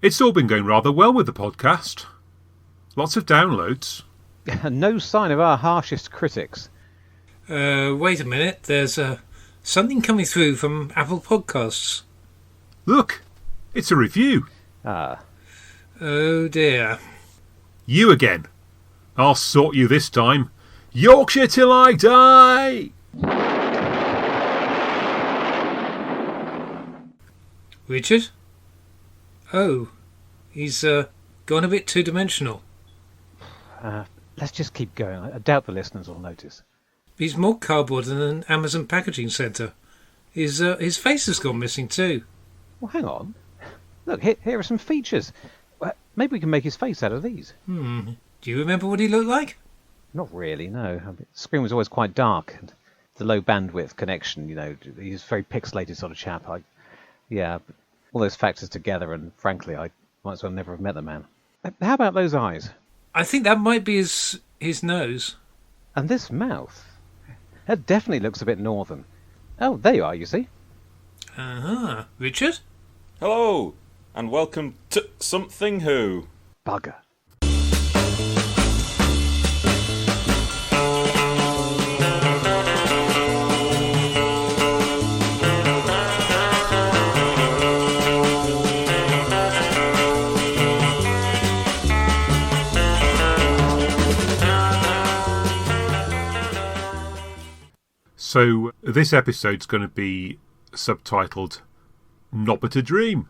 It's all been going rather well with the podcast. Lots of downloads. No sign of our harshest critics. Wait a minute. There's something coming through from Apple Podcasts. Look, it's a review. Ah. Oh dear. You again. I'll sort you this time. Yorkshire till I die! Richard? Oh, he's gone a bit two-dimensional. Let's just keep going. I doubt the listeners will notice. He's more cardboard than an Amazon packaging centre. His face has gone missing too. Well, hang on. Look, here are some features. Maybe we can make his face out of these. Do you remember what he looked like? Not really, no. The screen was always quite dark, and the low bandwidth connection, he's a very pixelated sort of chap. But all those factors together, and frankly, I might as well never have met the man. How about those eyes? I think that might be his nose. And this mouth? That definitely looks a bit northern. Oh, there you are, you see. Uh-huh. Richard? Hello, and welcome to Something Who. Bugger. So this episode's going to be subtitled Nobbut a Dream.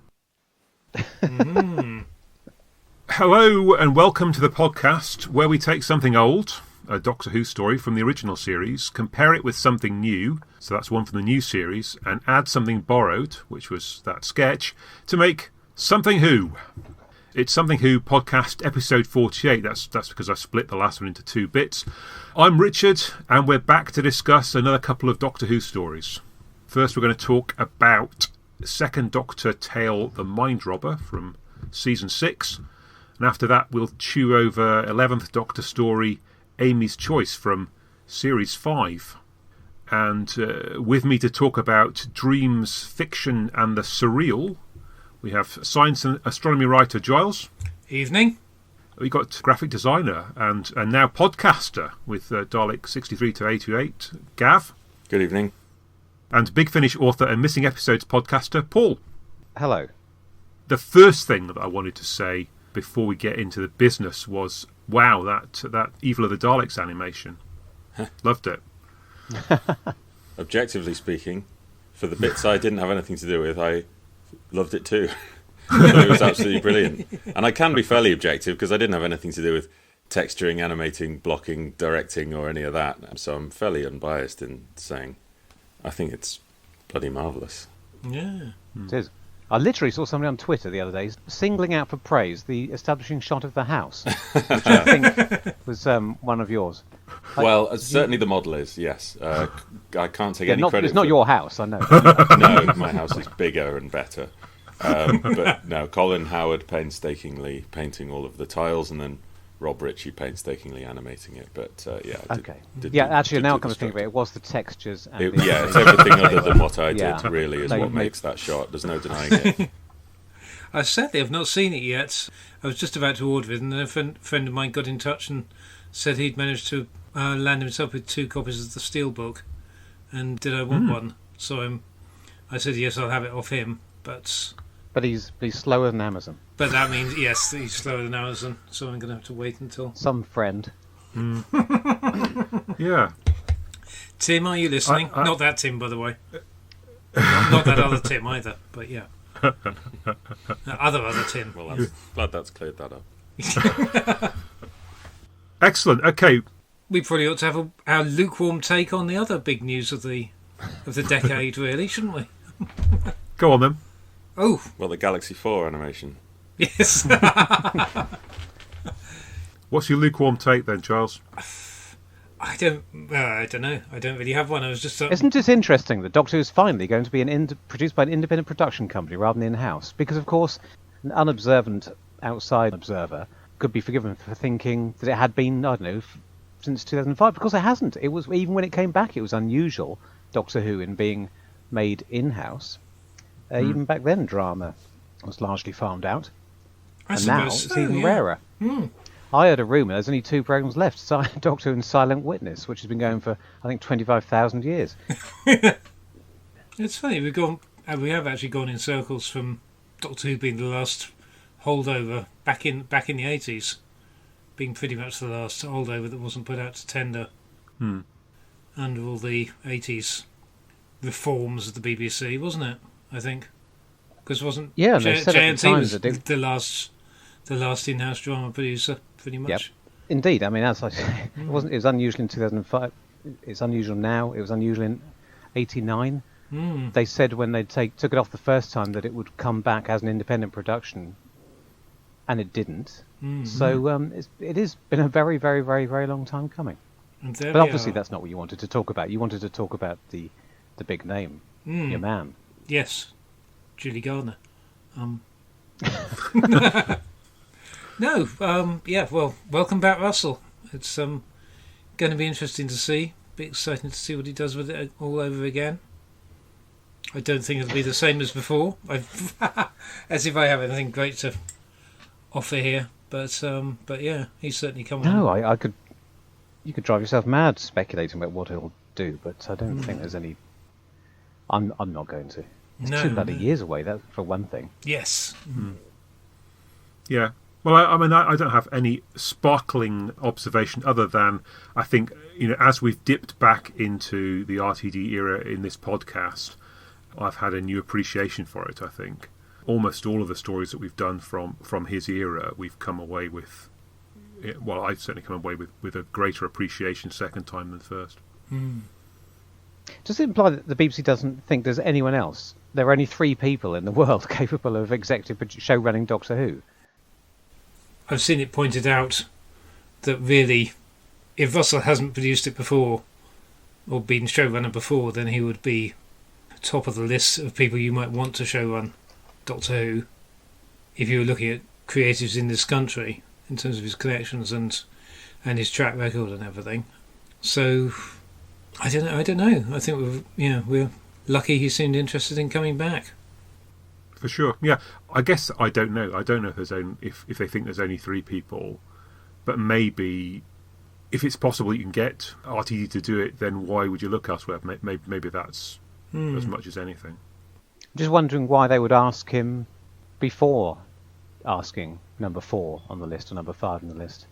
Hello and welcome to the podcast where we take something old, a Doctor Who story from the original series, compare it with something new, so that's one from the new series, and add something borrowed, which was that sketch, to make Something Who. It's Something Who podcast episode 48. That's because I split the last one into two bits. I'm Richard, and we're back to discuss another couple of Doctor Who stories. First, we're going to talk about Second Doctor Tale The Mind Robber from Season 6. And after that, we'll chew over 11th Doctor story Amy's Choice from Series 5. And with me to talk about dreams, fiction and the surreal, we have science and astronomy writer Giles. Evening. We've got graphic designer and now podcaster with Dalek 63 to 828, Gav. Good evening. And Big Finish author and Missing Episodes podcaster, Paul. Hello. The first thing that I wanted to say before we get into the business was, wow, that Evil of the Daleks animation. Loved it. Objectively speaking, for the bits I didn't have anything to do with, I loved it too. It was absolutely brilliant. And I can be fairly objective because I didn't have anything to do with texturing, animating, blocking, directing or any of that. So I'm fairly unbiased in saying I think it's bloody marvellous. Yeah. It is. I literally saw somebody on Twitter the other day singling out for praise the establishing shot of the house, which I think was one of yours. Well, certainly the model is, yes. I can't take any credit. It's not your house, I know. No, my house is bigger and better. But no, Colin Howard painstakingly painting all of the tiles and then Rob Ritchie painstakingly animating it. But actually, now I come to think of it, it was the textures. And it's everything other than what I did, really, is what makes that shot. There's no denying it. I sadly have not seen it yet. I was just about to order it, and then a friend of mine got in touch and said he'd managed to land himself with 2 copies of the Steelbook, and did I want one? So I said yes, I'll have it off him, but he's slower than Amazon. But that means yes, he's slower than Amazon, so I'm going to have to wait until some friend. Yeah. Tim, are you listening? Not that Tim, by the way. Not that other Tim either, but yeah. Other Tim. Well, I'm glad that's cleared that up. Excellent. Okay. We probably ought to have our lukewarm take on the other big news of the decade, really, shouldn't we? Go on then. Oh. Well, the Galaxy 4 animation. Yes. What's your lukewarm take then, Charles? I don't know. I don't really have one. I was just. Isn't it interesting that Doctor Who is finally going to be produced by an independent production company rather than in-house? Because, of course, an unobservant outside observer could be forgiven for thinking that it had been, I don't know, since 2005. Because it hasn't. It was, even when it came back, it was unusual, Doctor Who, in being made in-house. Even back then, drama was largely farmed out. And now suppose it's so, even yeah. rarer. Mm. I heard a rumour there's only 2 programmes left, Doctor Who and Silent Witness, which has been going for, I think, 25,000 years. It's funny, we have actually gone in circles from Doctor Who being the last holdover back in the 80s, being pretty much the last holdover that wasn't put out to tender under all the 80s reforms of the BBC, wasn't it? I think, because wasn't JNT was the last in-house drama producer, pretty much. Yep. Indeed, I mean, as I say, it was unusual in 2005. It's unusual now. It was unusual in '89. They said when they took it off the first time that it would come back as an independent production, and it didn't. So it has been a very, very, very, very long time coming. But obviously that's not what you wanted to talk about. You wanted to talk about the big name, your man. Yes, Julie Gardner. No, well, welcome back, Russell. It's going to be interesting to see. Be exciting to see what he does with it all over again. I don't think it'll be the same as before. As if I have anything great to offer here. But yeah, he's certainly coming. No, I could. You could drive yourself mad speculating about what he'll do, but I don't think there's any. I'm not going to. It's 2 bloody years away. That for one thing. Yes. Yeah. Well, I mean, I don't have any sparkling observation other than I think, as we've dipped back into the RTD era in this podcast, I've had a new appreciation for it, I think. Almost all of the stories that we've done from his era, we've come away with, well, I've certainly come away with a greater appreciation second time than first. Does it imply that the BBC doesn't think there's anyone else? There are only 3 people in the world capable of executive show running Doctor Who. I've seen it pointed out that really, if Russell hasn't produced it before or been showrunner before, then he would be top of the list of people you might want to showrun Doctor Who if you were looking at creatives in this country in terms of his connections and his track record and everything. So I don't know. I think we're lucky he seemed interested in coming back. For sure, yeah. I guess I don't know. I don't know if they think there's only 3 people, but maybe if it's possible you can get RTD to do it, then why would you look elsewhere? Maybe that's as much as anything. Just wondering why they would ask him before asking number 4 on the list or number 5 on the list.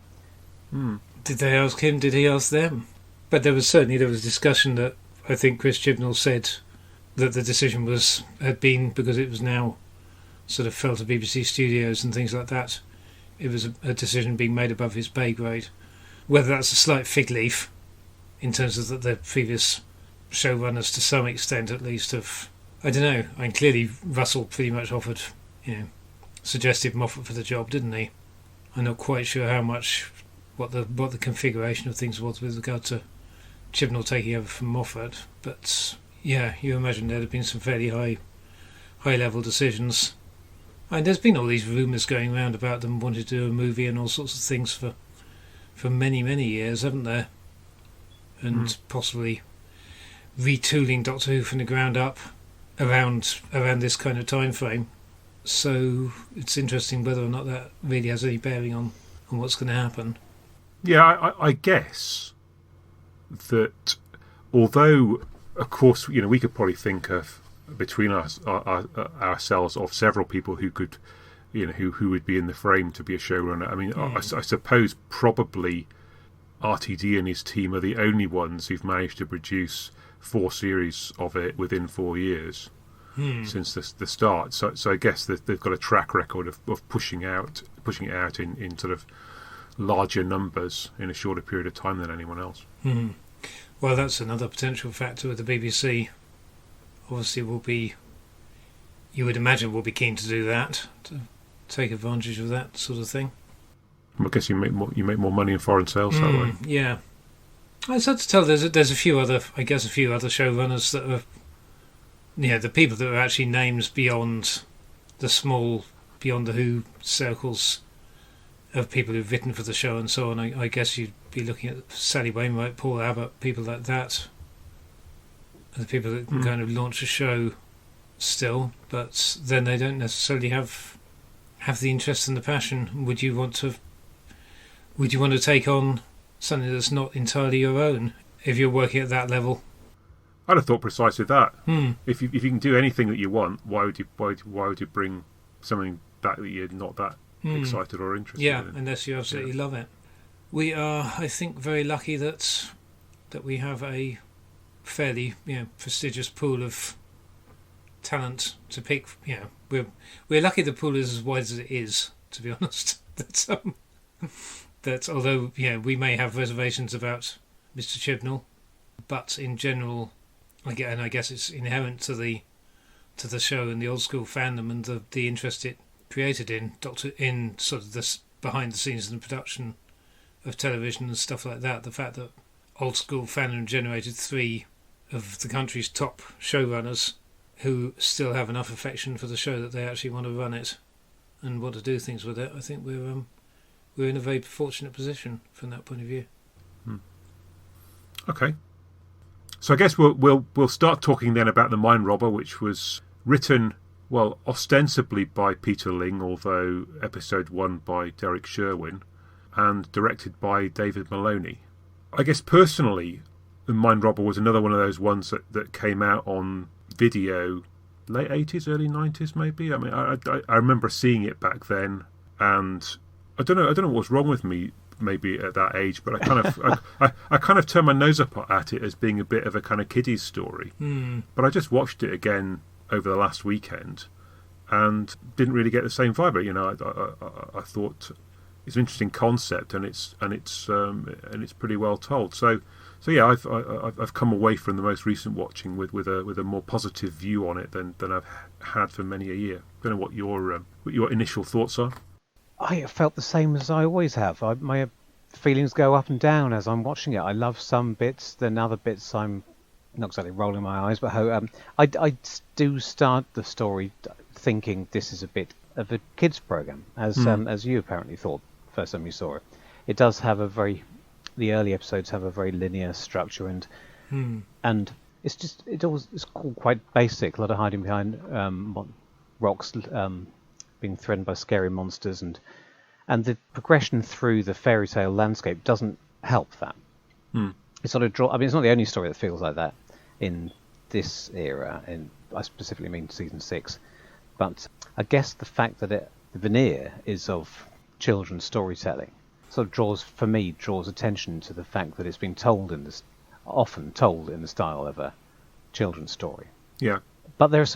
Did they ask him? Did he ask them? But there was discussion that I think Chris Chibnall said that the decision had been because it was now sort of fell to BBC Studios and things like that. It was a decision being made above his pay grade. Whether that's a slight fig leaf in terms of the previous showrunners to some extent at least have, I don't know. I mean, clearly Russell pretty much offered, suggested Moffat for the job, didn't he? I'm not quite sure how much what the configuration of things was with regard to Chibnall taking over from Moffat, but yeah, you imagine there'd have been some fairly high level decisions. And there's been all these rumours going around about them wanting to do a movie and all sorts of things for many, many years, haven't there? And possibly retooling Doctor Who from the ground up around this kind of time frame. So it's interesting whether or not that really has any bearing on what's going to happen. Yeah, I guess that although, of course, we could probably think of between us ourselves of several people who could, who would be in the frame to be a showrunner. I mean, I suppose probably RTD and his team are the only ones who've managed to produce 4 series of it within 4 years since the start. So I guess that they've got a track record of pushing it out in sort of larger numbers in a shorter period of time than anyone else. Well, that's another potential factor with the BBC. Obviously, you would imagine will be keen to do that, to take advantage of that sort of thing. I guess you make more money in foreign sales that way. Yeah, it's hard to tell. There's a few other showrunners that are, the people that are actually names beyond the Who circles of people who've written for the show and so on. I guess you'd be looking at Sally Wainwright, Paul Abbott, people like that. The people that can kind of launch a show still, but then they don't necessarily have have the interest and the passion? Would you want to take on something that's not entirely your own if you're working at that level? I'd have thought precisely that. If you can do anything that you want, why would you bring something that you're not that excited or interested in? Yeah, unless you absolutely love it. We are, I think, very lucky that we have a fairly prestigious pool of talent to pick. We're lucky the pool is as wide as it is, to be honest. That although we may have reservations about Mr. Chibnall, but in general, I guess it's inherent to the show and the old school fandom and the interest it created in sort of this behind the scenes and the production of television and stuff like that. The fact that old school fandom generated 3 of the country's top showrunners who still have enough affection for the show that they actually want to run it and want to do things with it. I think we're in a very fortunate position from that point of view. Okay. So I guess we'll start talking then about The Mind Robber, which was written, well, ostensibly by Peter Ling, although episode 1 by Derek Sherwin, and directed by David Maloney. I guess personally, The Mind Robber was another one of those ones that came out on video late 80s, early 90s maybe. I mean, I remember seeing it back then, and I don't know what was wrong with me maybe at that age, but I kind of turned my nose up at it as being a bit of a kind of kiddies story. But I just watched it again over the last weekend and didn't really get the same vibe. But I thought it's an interesting concept, and it's pretty well told. So yeah, I've come away from the most recent watching with a more positive view on it than I've had for many a year. I don't know what your initial thoughts are. I felt the same as I always have. My feelings go up and down as I'm watching it. I love some bits, then other bits I'm not exactly rolling my eyes, but I do start the story thinking this is a bit of a kids program, as you apparently thought first time you saw it. It does have the early episodes have a very linear structure, and it's quite basic. A lot of hiding behind rocks, being threatened by scary monsters, and the progression through the fairy tale landscape doesn't help that. It's sort of it's not the only story that feels like that in this era, and I specifically mean season 6. But I guess the fact that the veneer is of children's storytelling sort of draws attention to the fact that it's been often told in the style of a children's story. Yeah. But there are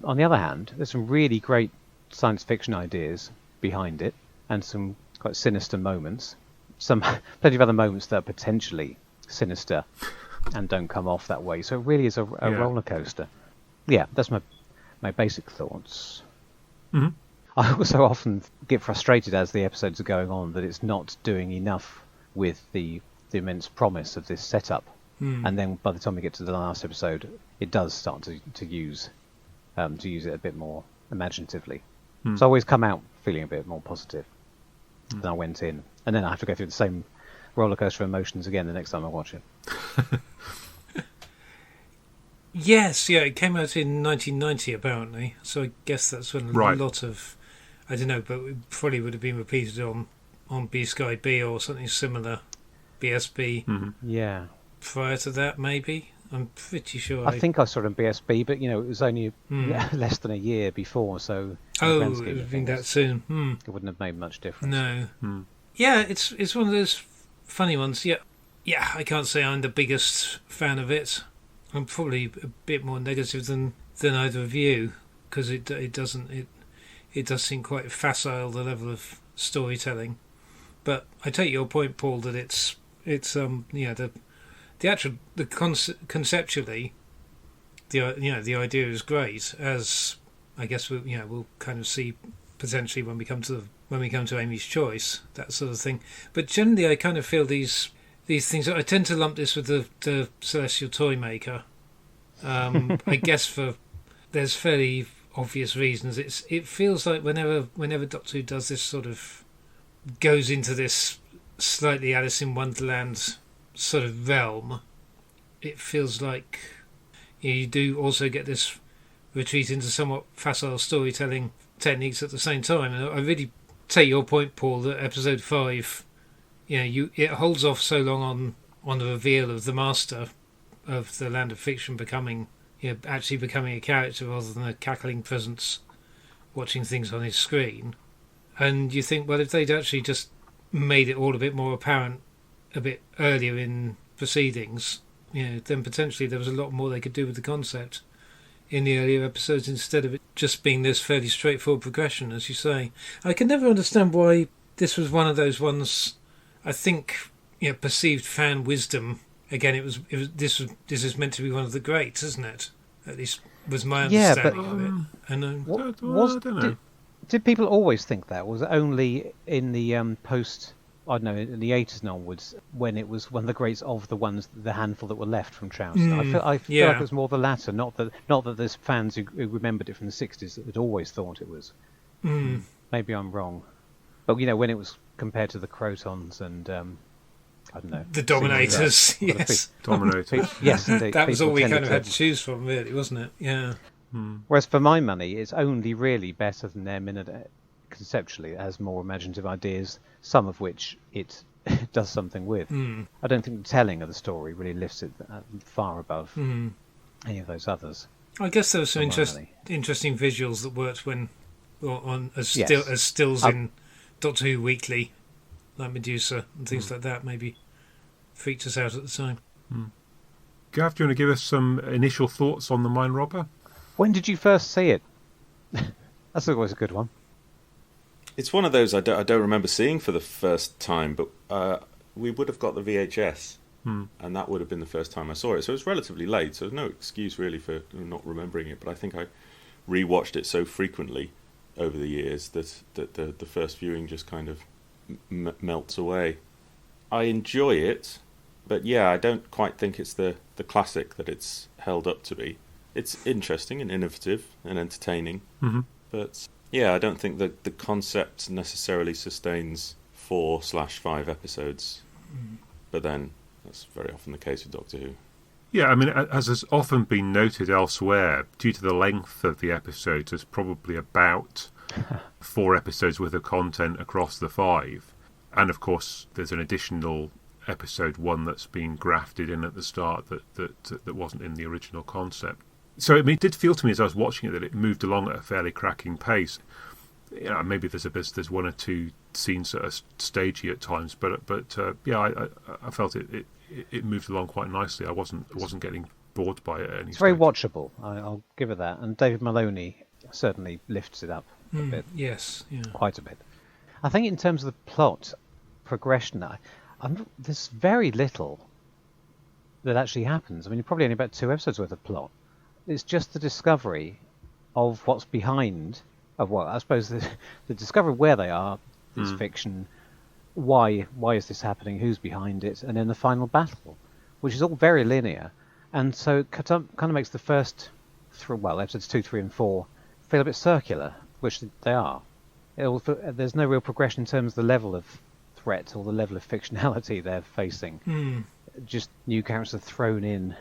on the other hand, there's some really great science fiction ideas behind it, and some quite sinister moments. Plenty of other moments that are potentially sinister and don't come off that way. So it really is a roller coaster. Yeah, that's my basic thoughts. Mm-hmm. I also often get frustrated as the episodes are going on that it's not doing enough with the immense promise of this setup. And then by the time we get to the last episode, it does start to use it a bit more imaginatively. So I always come out feeling a bit more positive than I went in, and then I have to go through the same roller coaster of emotions again the next time I watch it. Yes, it came out in 1990 apparently, so I guess that's when a lot of, I don't know, but it probably would have been repeated on B-Sky B or something similar, BSB. Yeah. Prior to that, maybe. I'm pretty sure. I think I saw it on BSB, but it was only less than a year before, so. Oh, it would have been that soon. It wouldn't have made much difference. No. Yeah, it's one of those funny ones. Yeah, I can't say I'm the biggest fan of it. I'm probably a bit more negative than either of you, because it does seem quite facile, the level of storytelling. But I take your point, Paul, that it's conceptually, the idea is great, as I guess we'll kind of see potentially when we come to Amy's Choice, that sort of thing. But generally, I kind of feel these things. I tend to lump this with the Celestial Toymaker. I guess there's fairly obvious reasons. It feels like whenever Doctor Who does this sort of goes into this slightly Alice in Wonderland sort of realm, it feels like you do also get this retreat into somewhat facile storytelling techniques at the same time. And I really take your point, Paul, that episode 5, it holds off so long on the reveal of the master of the Land of Fiction actually becoming a character rather than a cackling presence watching things on his screen. And you think, well, if they'd actually just made it all a bit more apparent a bit earlier in proceedings, then potentially there was a lot more they could do with the concept in the earlier episodes instead of it just being this fairly straightforward progression, as you say. I can never understand why this was one of those ones. I think, perceived fan wisdom. Again, this is meant to be one of the greats, isn't it? At least was my understanding of it. And I don't know. Did people always think that? Was it only in the post? I don't know, in the 80s and onwards, when it was one of the greats of the handful that were left from Charleston. I feel like it was more the latter, not that there's fans who remembered it from the 60s that had always thought it was. Maybe I'm wrong. But, when it was compared to the Crotons and, I don't know. The Dominators, yes. Dominators. Yes, indeed. That was all we kind of had to choose from, really, wasn't it? Yeah. Whereas for my money, it's only really better than their minute. Conceptually, it has more imaginative ideas, some of which it does something with. I don't think the telling of the story really lifts it far above any of those others. I guess there were some interesting visuals that worked as stills in Doctor Who Weekly, like Medusa and things like that. Maybe freaked us out at the time. Gav, do you want to give us some initial thoughts on the Mind Robber? When did you first see it? That's always a good one. It's one of those I don't remember seeing for the first time, but we would have got the VHS, and that would have been the first time I saw it. So it was relatively late, so there's no excuse really for not remembering it. But I think I rewatched it so frequently over the years that the first viewing just kind of melts away. I enjoy it, but I don't quite think it's the classic that it's held up to be. It's interesting and innovative and entertaining, but... I don't think that the concept necessarily sustains 4/5 episodes. But then, that's very often the case with Doctor Who. Yeah, I mean, as has often been noted elsewhere, due to the length of the episodes, there's probably about 4 episodes worth of content across the 5. And of course, there's an additional episode 1 that's been grafted in at the start that wasn't in the original concept. So it did feel to me as I was watching it that it moved along at a fairly cracking pace. Maybe there's 1 or 2 scenes that are stagey at times, but I felt it moved along quite nicely. I wasn't getting bored by it at any It's stage. very watchable. I'll give it that. And David Maloney certainly lifts it up a bit. Yes, Quite a bit. I think in terms of the plot progression, there's very little that actually happens. I mean, probably only about 2 episodes worth of plot. It's just the discovery of what's behind, I suppose the discovery of where they are, this fiction, why is this happening, who's behind it, and then the final battle, which is all very linear, and so it kind of makes the first, episodes 2, 3, and 4 feel a bit circular, which they are. There's no real progression in terms of the level of threat or the level of fictionality they're facing. Just new characters are thrown in.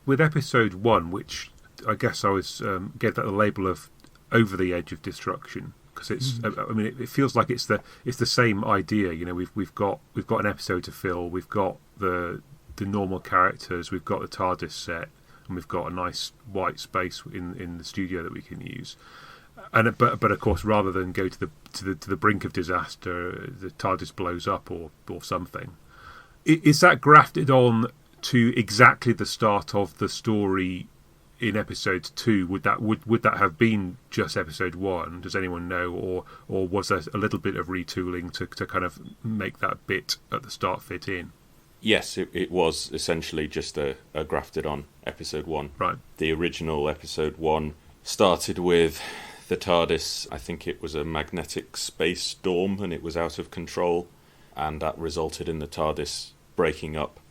With episode 1, which I guess I was gave that the label of over the edge of destruction, because it's it feels like it's the same idea. We've got an episode to fill, we've got the normal characters, we've got the TARDIS set, and we've got a nice white space in the studio that we can use. And but of course, rather than go to the brink of disaster, the TARDIS blows up or something. Is that grafted on to exactly the start of the story in episode 2? Would that have been just episode 1? Does anyone know, or was there a little bit of retooling to kind of make that bit at the start fit in? Yes, it was essentially just a grafted on episode 1. Right. The original episode 1 started with the TARDIS. I think it was a magnetic space storm, and it was out of control, and that resulted in the TARDIS breaking up.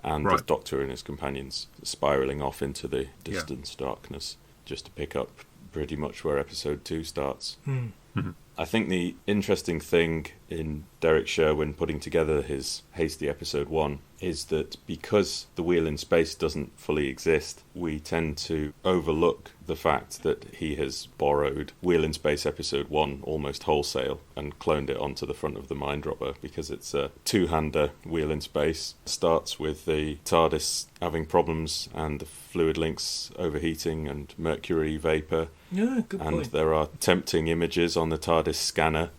And the Doctor and his companions spiralling off into the distance darkness, just to pick up pretty much where episode 2 starts. I think the interesting thing in Derek Sherwin putting together his hasty episode 1 is that because the wheel in space doesn't fully exist, we tend to overlook the fact that he has borrowed Wheel in Space Episode 1 almost wholesale and cloned it onto the front of the Mindropper, because it's a two-hander Wheel in Space. Starts with the TARDIS having problems and the fluid links overheating and mercury vapour. Yeah, good and point. There are tempting images on the TARDIS scanner,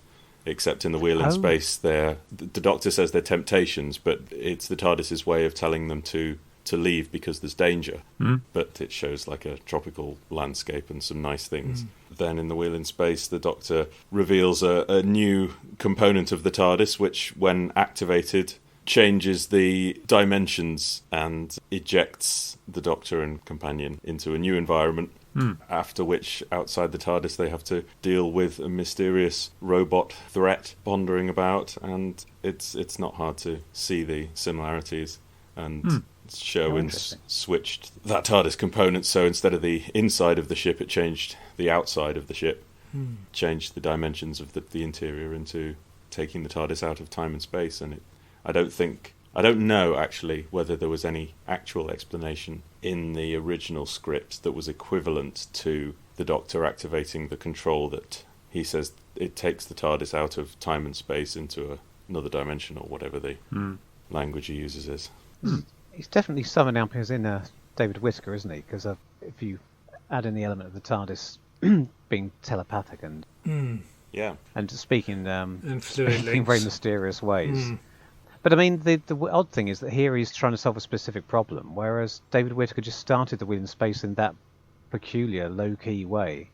except in the Wheel in Space, the Doctor says they're temptations, but it's the TARDIS's way of telling them to leave because there's danger. But it shows like a tropical landscape and some nice things. Then in the Wheel in Space, the Doctor reveals a new component of the TARDIS, which, when activated, changes the dimensions and ejects the Doctor and companion into a new environment. After which, outside the TARDIS, they have to deal with a mysterious robot threat wandering about, and it's not hard to see the similarities. And Sherwin's switched that TARDIS component, so instead of the inside of the ship, it changed the outside of the ship, changed the dimensions of the interior into taking the TARDIS out of time and space. And I don't know actually whether there was any actual explanation in the original script that was equivalent to the Doctor activating the control that he says it takes the TARDIS out of time and space into another dimension, or whatever the language he uses is. He's definitely summoned up as in David Whittaker, isn't he? Because if you add in the element of the TARDIS being telepathic and speaking and fluid in links. very mysterious ways. But I mean, the odd thing is that here he's trying to solve a specific problem, whereas David Whittaker just started the Wheel in Space in that peculiar, low-key way,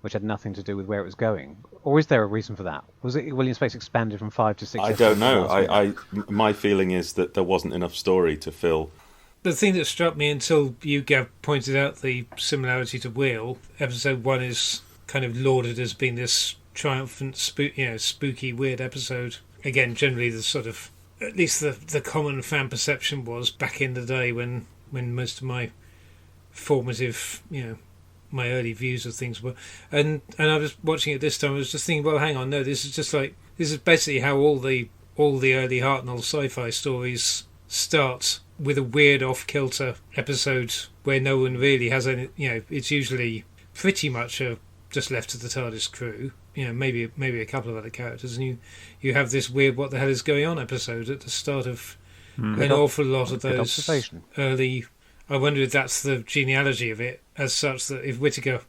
which had nothing to do with where it was going. Or is there a reason for that? Was it Wheel in Space expanded from 5 to 6? I don't know. My feeling is that there wasn't enough story to fill. The thing that struck me until you, Gav, pointed out the similarity to Wheel, Episode 1 is kind of lauded as being this triumphant, spooky, weird episode. Again, generally the sort of, at least the common fan perception was back in the day when most of my formative, my early views of things were. And I was watching it this time, I was just thinking, well, hang on, no, this is basically how all the early Hartnell sci-fi stories start, with a weird off-kilter episode where no one really has any, it's usually pretty much just left to the TARDIS crew, maybe a couple of other characters, and you have this weird what the hell is going on episode at the start of an awful lot of those early. I wonder if that's the genealogy of it, as such that if Whittaker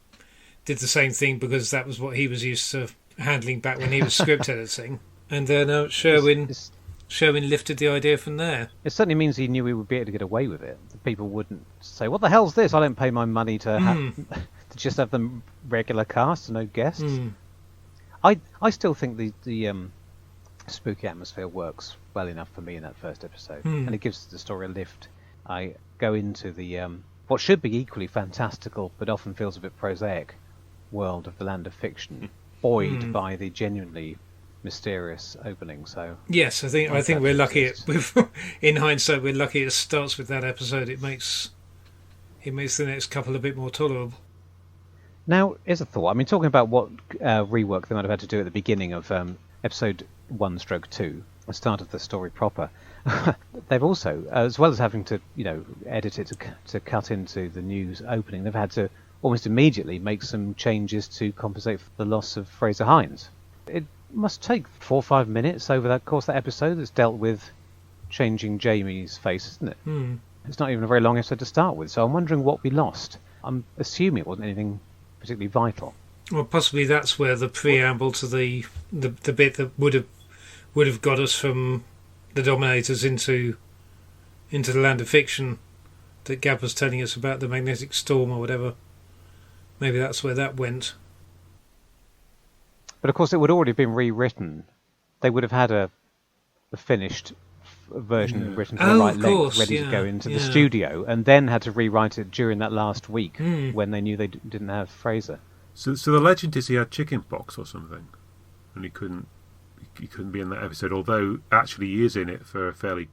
did the same thing because that was what he was used to handling back when he was script editing, and then Sherwin lifted the idea from there. It certainly means he knew he would be able to get away with it. People wouldn't say, "What the hell's this? I don't pay my money to to just have them regular cast, no guests." I still think the spooky atmosphere works well enough for me in that first episode, and it gives the story a lift. I go into the what should be equally fantastical, but often feels a bit prosaic, world of the Land of Fiction, buoyed by the genuinely mysterious opening. So yes, I think we're lucky. In hindsight, we're lucky it starts with that episode. It makes the next couple a bit more tolerable. Now, here's a thought. I mean, talking about what rework they might have had to do at the beginning of episode 1/2, the start of the story proper. They've also, as well as having to, edit it to cut into the news opening, they've had to almost immediately make some changes to compensate for the loss of Fraser Hines. It must take 4 or 5 minutes over that course of that episode that's dealt with changing Jamie's face, isn't it? It's not even a very long episode to start with, so I'm wondering what we lost. I'm assuming it wasn't anything particularly vital. Well, possibly that's where the preamble to the bit that would have got us from the Dominators into the Land of Fiction that Gab was telling us about, the magnetic storm or whatever. Maybe that's where that went. But of course, it would already have been rewritten. They would have had a finished version written to the right length, ready to go into the studio, and then had to rewrite it during that last week when they knew they didn't have Fraser. So the legend is he had chicken pox or something, and he couldn't be in that episode. Although actually he is in it for a fairly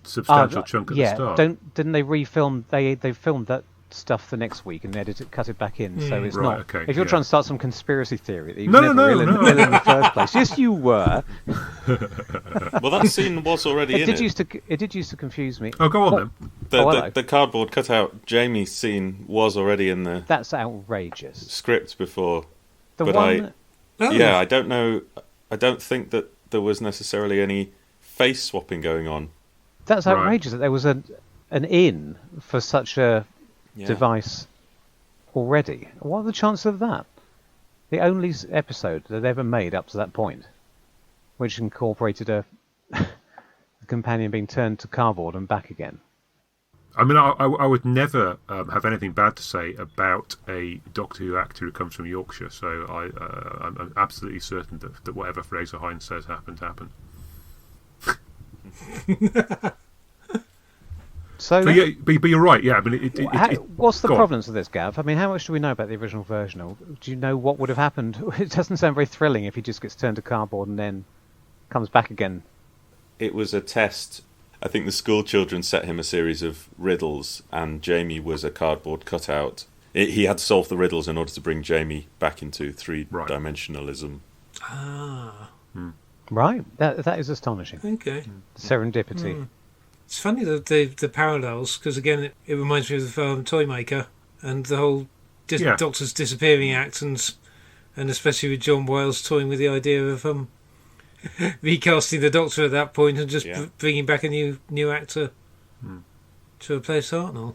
substantial chunk at the start. Didn't they refilm? They filmed that stuff the next week and edit it, cut it back in. So it's Right, not. okay, If you're yeah. trying to start some conspiracy theory that he No, was no, never no. villain in the first place. Yes, you were. Well, that scene was already It in did it. used to confuse me. Oh, go on What? then. hello. The cardboard cutout Jamie scene was already in the That's outrageous. script before. The But one. Oh, Yeah, I don't know. I don't think that there was necessarily any face swapping going on. That's Right. outrageous that there was an in for such a Yeah. device already. What are the chances of that? The only episode they'd ever made up to that point, which incorporated a companion being turned to cardboard and back again. I mean, I would never have anything bad to say about a Doctor Who actor who comes from Yorkshire, so I'm absolutely certain that whatever Fraser Hines says happened. So, But, yeah, but you're right, yeah. I mean, what's the go on. provenance of this, Gav? I mean, how much do we know about the original version? Or do you know what would have happened? It doesn't sound very thrilling if he just gets turned to cardboard and then comes back again. It was a test. I think the school children set him a series of riddles, and Jamie was a cardboard cutout. He had to solve the riddles in order to bring Jamie back into three-dimensionalism. Ah, Right, that is astonishing. okay. Serendipity. It's funny that the parallels, because again, it reminds me of Toy Maker and the whole Yeah. Doctor's disappearing act, and especially with John Wiles toying with the idea of recasting the Doctor at that point and just bringing back a new actor to replace Hartnell.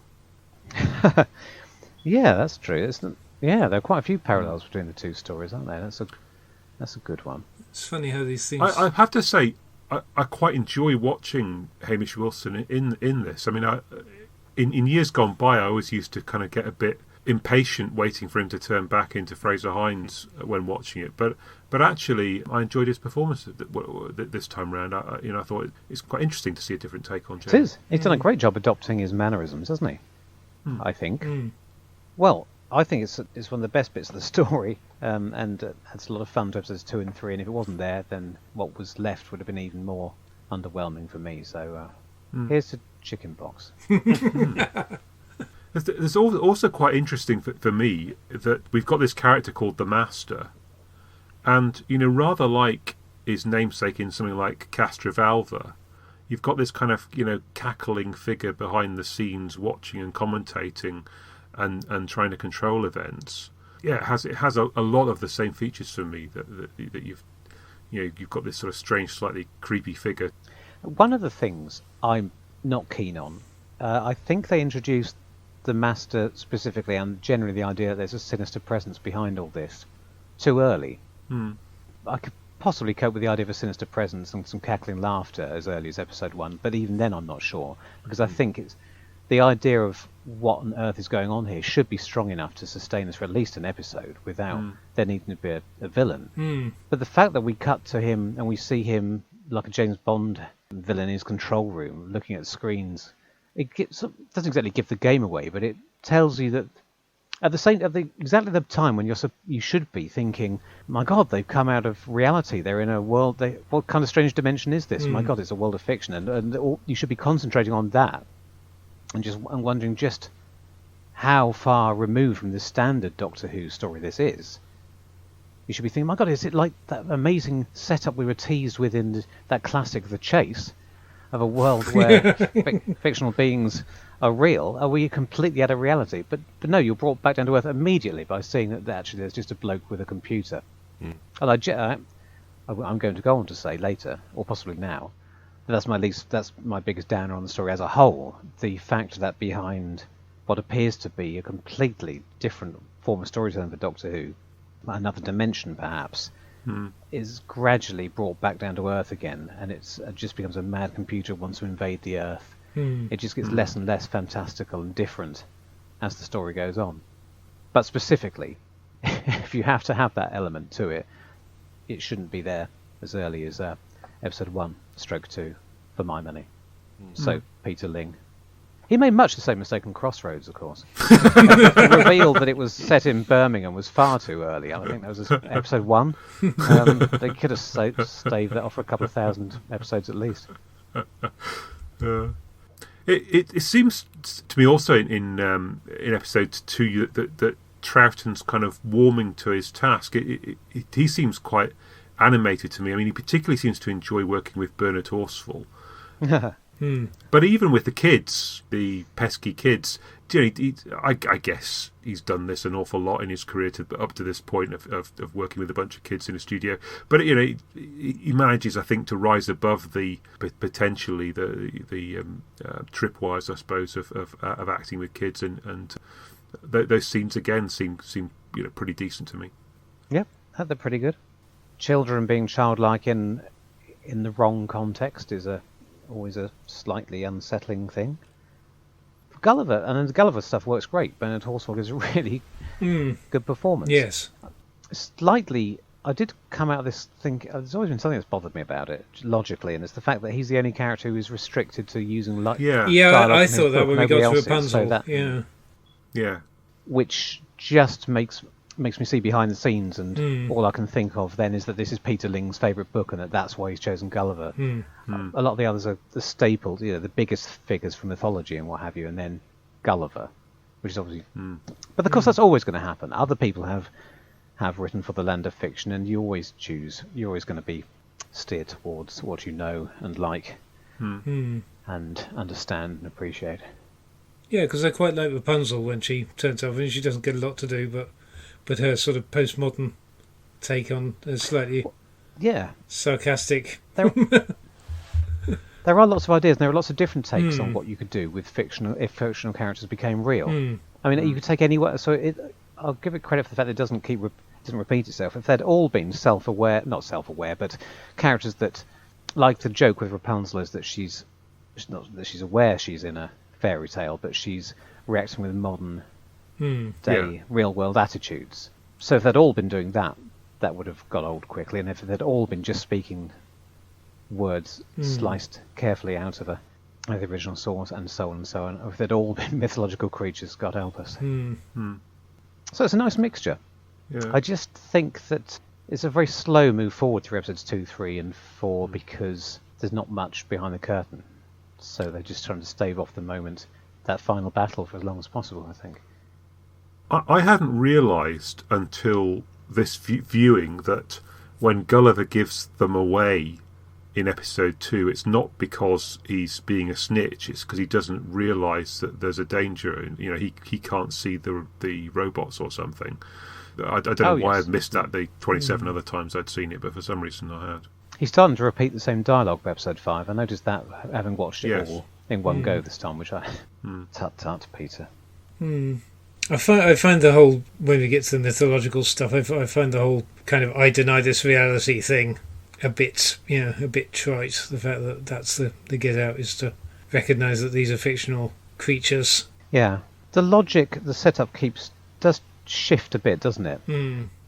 Yeah, that's true. There are quite a few parallels between the two stories, aren't there? That's a good one. It's funny how these things. I have to say, I quite enjoy watching Hamish Wilson in this. I mean, in years gone by, I always used to kind of get a bit impatient waiting for him to turn back into Fraser Hines when watching it. But actually, I enjoyed his performance this time round. I thought it's quite interesting to see a different take on James. It is. He's done a great job adopting his mannerisms, hasn't he? I think. Well, I think it's one of the best bits of the story, and it's a lot of fun to episodes 2 and 3. And if it wasn't there, then what was left would have been even more underwhelming for me. So here's the chicken box. There's also quite interesting for me that we've got this character called the Master, and rather like his namesake in something like Castrovalva, you've got this kind of cackling figure behind the scenes, watching and commentating, and trying to control events. Yeah, it has a lot of the same features for me that you've got this sort of strange, slightly creepy figure. One of the things I'm not keen on, I think they introduced the Master specifically, and generally the idea that there's a sinister presence behind all this, too early. I could possibly cope with the idea of a sinister presence and some cackling laughter as early as episode 1, but even then I'm not sure, because I think it's the idea of what on earth is going on here should be strong enough to sustain us for at least an episode without there needing to be a villain. But the fact that we cut to him and we see him like a James Bond villain in his control room looking at screens, it doesn't exactly give the game away, but it tells you that at exactly the time when you should be thinking, my God, they've come out of reality. They're in a world. What kind of strange dimension is this? My God, it's a world of fiction, and you should be concentrating on that, and wondering just how far removed from the standard Doctor Who story this is. You should be thinking, my God, is it like that amazing setup we were teased with in that classic The Chase, of a world where fictional beings are real? Are we completely out of reality? But no, you're brought back down to earth immediately by seeing that actually there's just a bloke with a computer. And I'm going to go on to say later, or possibly now, that's my biggest downer on the story as a whole. The fact that behind what appears to be a completely different form of storytelling for Doctor Who, another dimension perhaps, is gradually brought back down to earth again, and it just becomes a mad computer wants to invade the earth. It just gets less and less fantastical and different as the story goes on. But specifically, if you have to have that element to it, it shouldn't be there as early as episode 1/2, for my money. So, Peter Ling. He made much the same mistake on Crossroads, of course. Revealed that it was set in Birmingham was far too early. I think that was episode 1. They could have staved that off for a couple of thousand episodes at least. It seems to me also in episode 2 that Troughton's kind of warming to his task. He seems quite animated to me. I mean, he particularly seems to enjoy working with Bernard Horsfall. But even with the kids, the pesky kids, I guess he's done this an awful lot in his career up to this point of working with a bunch of kids in a studio. But he manages, I think, to rise above the potentially the tripwires, I suppose, of acting with kids, and those scenes again seem pretty decent to me. Yep, they're pretty good. Children being childlike in the wrong context is always a slightly unsettling thing. Gulliver, and the Gulliver stuff works great. Bernard Horsfall gives a really good performance. Yes. Slightly, I did come out of this thinking, there's always been something that's bothered me about it, logically, and it's the fact that he's the only character who is restricted to using dialogue I from his thought that book. when we Nobody got to else is, Rapunzel. so Yeah. which just makes me see behind the scenes, and all I can think of then is that this is Peter Ling's favourite book, and that's why he's chosen Gulliver. A lot of the others are the stapled, the biggest figures from mythology and what have you, and then Gulliver, which is obviously. But of course, that's always going to happen. Other people have written for the land of fiction, and you're always going to be steered towards what you know and like, and understand and appreciate. Yeah, because I quite like Rapunzel when she turns up, and she doesn't get a lot to do, but her sort of postmodern take on a slightly sarcastic. There are lots of ideas, and there are lots of different takes on what you could do with if fictional characters became real. I mean, you could take anywhere. So I'll give it credit for the fact that it doesn't repeat itself. If they'd all been not self-aware, but characters that, like the joke with Rapunzel, is that she's aware she's in a fairy tale, but she's reacting with modern day real world attitudes. So if they'd all been doing that would have got old quickly, and if they'd all been just speaking words sliced carefully out of the original source, and so on and so on, or if they'd all been mythological creatures, God help us. So it's a nice mixture. I just think that it's a very slow move forward through episodes 2, 3 and 4 because there's not much behind the curtain, so they're just trying to stave off the moment, that final battle, for as long as possible, I think. I hadn't realised until this viewing that when Gulliver gives them away in episode 2, it's not because he's being a snitch, it's because he doesn't realise that there's a danger, and he can't see the robots or something. I don't know why I'd missed that the 27 other times I'd seen it, but for some reason I had. He's starting to repeat the same dialogue for episode 5. I noticed that having watched it all in one go this time, which I... Tut, Peter. I find the whole, when we get to the mythological stuff, I find the whole kind of I deny this reality thing a bit trite. The fact that that's the get out is to recognise that these are fictional creatures. Yeah. The logic, the setup does shift a bit, doesn't it?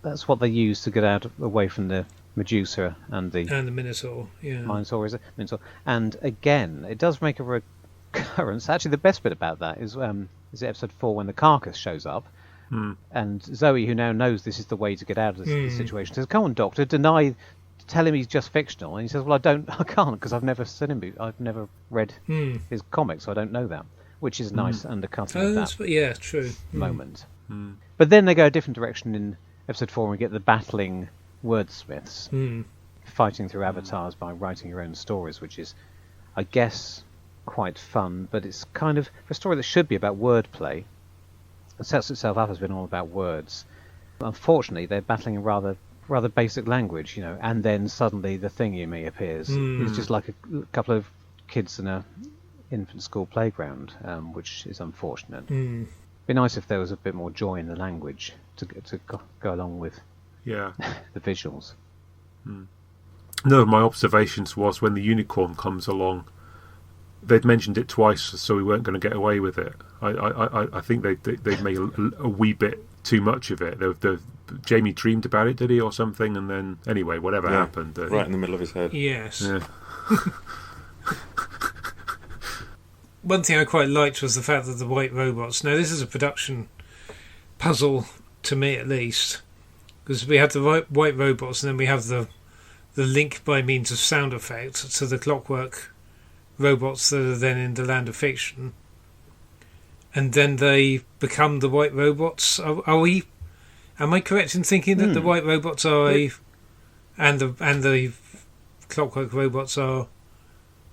That's what they use to get away from the Medusa and the Minotaur. Yeah. Minotaur is it? Minotaur. And again, it does make a recurrence. Actually, the best bit about that is episode 4 when the carcass shows up. And Zoe, who now knows this is the way to get out of this situation, says, "Come on, Doctor, tell him he's just fictional." And he says, "Well, I can't because I've never seen him. I've never read his comics, so I don't know that." Which is nice undercutting of that true moment. But then they go a different direction in episode 4 and we get the battling wordsmiths fighting through avatars by writing your own stories, which is, I guess, quite fun, but it's kind of a story that should be about wordplay. It sets itself up as being all about words. Unfortunately, they're battling in rather basic language, and then suddenly the thingy appears. It's just like a couple of kids in a infant school playground, which is unfortunate. It'd be nice if there was a bit more joy in the language to go along with the visuals. Another of my observations was when the unicorn comes along, they'd mentioned it twice, so we weren't going to get away with it. I think they made a wee bit too much of it. Jamie dreamed about it, did he, or something? And then, anyway, whatever happened. Right in the middle of his head. Yes. Yeah. One thing I quite liked was the fact that the white robots... Now, this is a production puzzle, to me at least, because we have the white robots and then we have the link by means of sound effects to the clockwork robots that are then in the land of fiction, and then they become the white robots. Are we? Am I correct in thinking that the white robots are and the clockwork robots are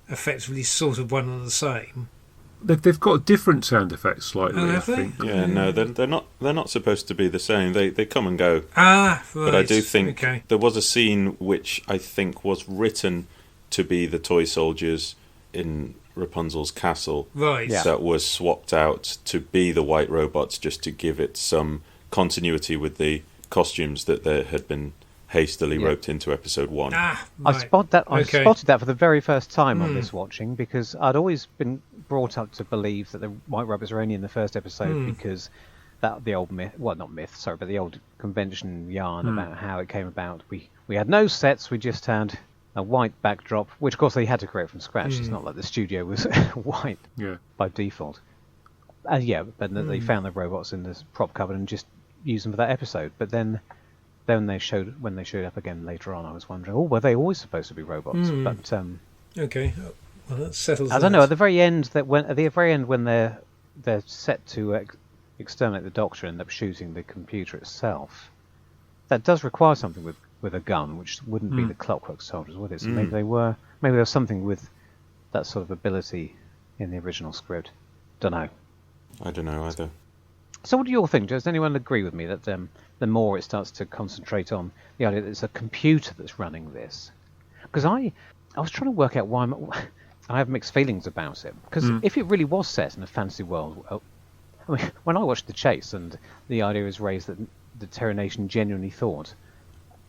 effectively sort of one and the same? They've got different sound effects slightly. Oh, I have they? think. Yeah, no, they're not supposed to be the same. They come and go. Ah, right. But I do think okay. there was a scene which I think was written to be the toy soldiers in Rapunzel's castle. Right. Yeah. That was swapped out to be the white robots, just to give it some continuity with the costumes that there had been hastily roped into episode 1. Ah, I right. spotted that for the very first time on this watching, because I'd always been brought up to believe that the white robots were only in the first episode because that the old myth, well, not myth, sorry, but the old convention yarn about how it came about. We had no sets, we just had a white backdrop, which of course they had to create from scratch. It's not like the studio was white by default. But they found the robots in the prop cupboard and just used them for that episode. But then when they showed up again later on, I was wondering, were they always supposed to be robots? But Okay. Well, that settles. I don't know. At the very end, when they're set to exterminate the Doctor and end up shooting the computer itself, that does require something with a gun, which wouldn't be the Clockwork Soldiers, would it? So maybe there was something with that sort of ability in the original script. Don't know. I don't know either. So what do you all think? Does anyone agree with me that the more it starts to concentrate on the idea that it's a computer that's running this? Because I was trying to work out why I have mixed feelings about it. Because if it really was set in a fantasy world, I mean, when I watched The Chase and the idea was raised that the Terra Nation genuinely thought